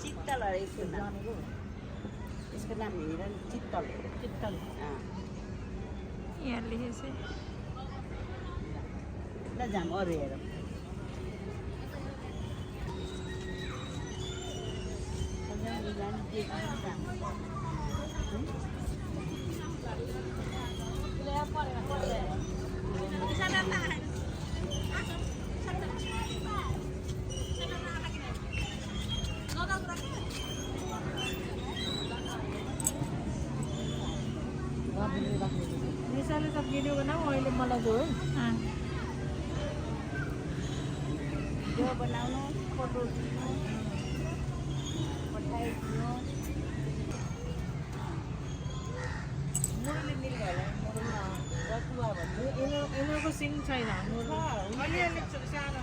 चित्तल यसको नाम हिरण चित्तल चित्तल यहाँ लेखेछ ल जाम अरू हेरौँ निशाले त भिडियो बनाऊ अहिले मलाई जो है भिडियो बनाउनु फोटो खिच्नु पठाइदिनु मुरली मिल्छ होला मुरलीमा रतुवा भन्नु यिनीहरूको सिङ छैन अलिअलि सानो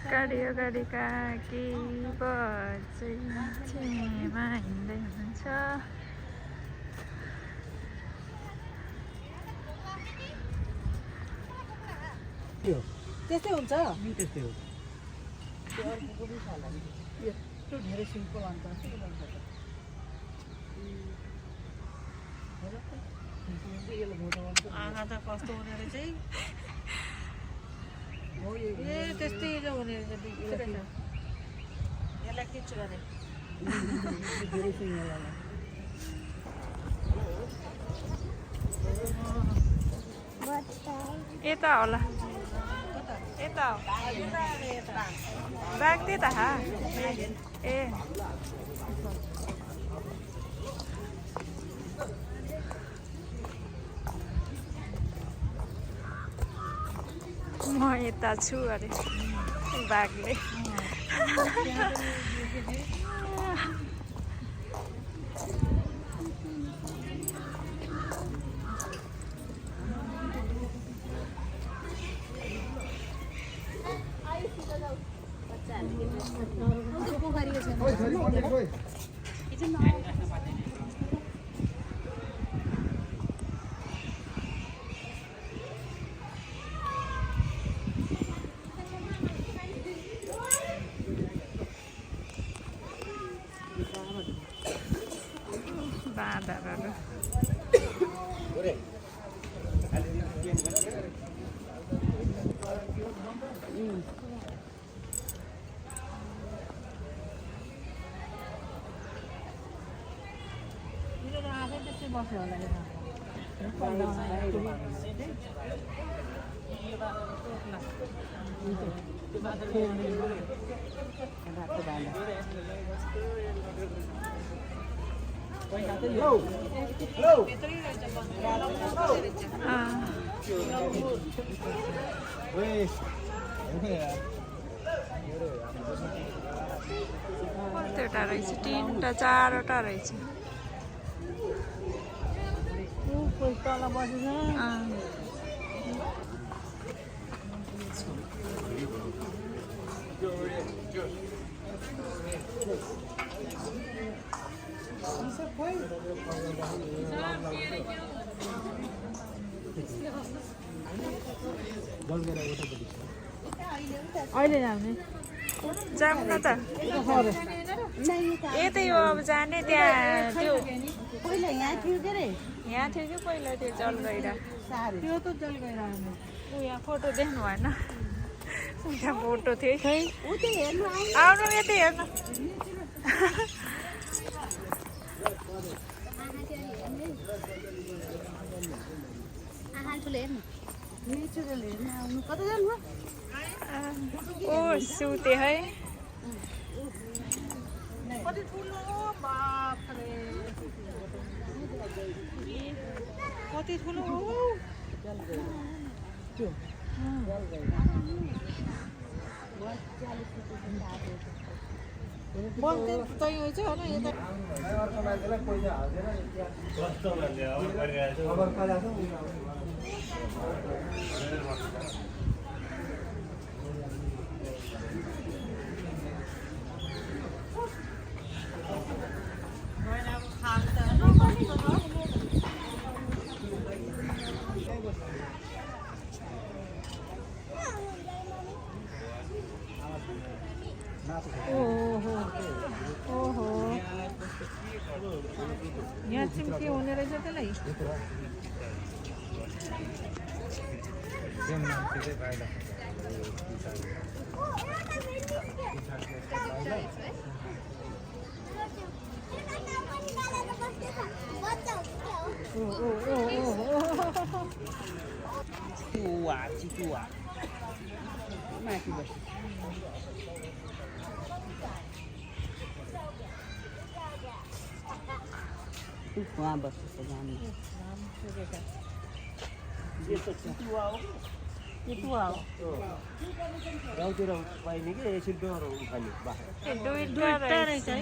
गाडी अगाडिका केही बच्चैमा हिँड्दै हुनुहुन्छ त्यस्तै हुन्छ त्यस्तै हो त्यो धेरै सिम्पल अन्त आँखा त कस्तो हुने रहेछ ए त्यस्तै हुने रहेछ यसलाई खिच्छु अरे यता होला यता ब्याग त्यता ए म यता छु अरे ब्यागले बाँदरहरू आफै त्यस्तै बस्यो कतिवटा रहेछ 3टा 4वटा रहेछ तल बसेछ अहिले जाने जाऊँ न त यतै हो अब जाने त्यहाँ त्यो पहिला यहाँ थियो के अरे यहाँ थियो कि पहिला त्यो जलगैरा त्यो त जल गएर ऊ यहाँ फोटो देख्नु भएन त्यहाँ फोटो थियो है ऊ त्यो हेर्नु आउनु यतै हेर्नु नेचुरल हेर्नु आउनु कता जानु ओ सुते है कति ठुलो बाफरे कति ठुलो बन्द चाहिँ होइन यता अर्को मान्छेलाई पैसा हाल्दैन कस्तो मान्छे अब ओहो यहाँ चाहिँ के हुने रहेछ त्यसलाई चितुवा माथि बस्छ वहाँ बस्छ जानु चितुवा हो गाउँतिर पाइने कि यसरी डोरो उखाल्यो बाख्रा दुईटा रहेछ है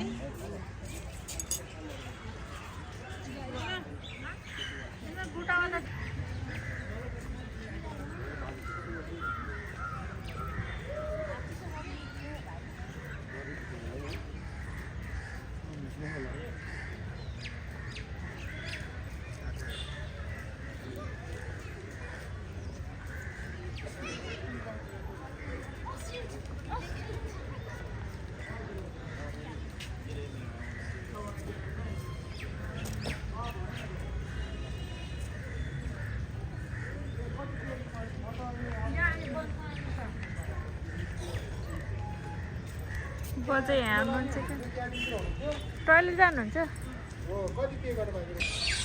बजे यहाँ मान्छे टोइलेट जानुहुन्छ कति पे गर्नु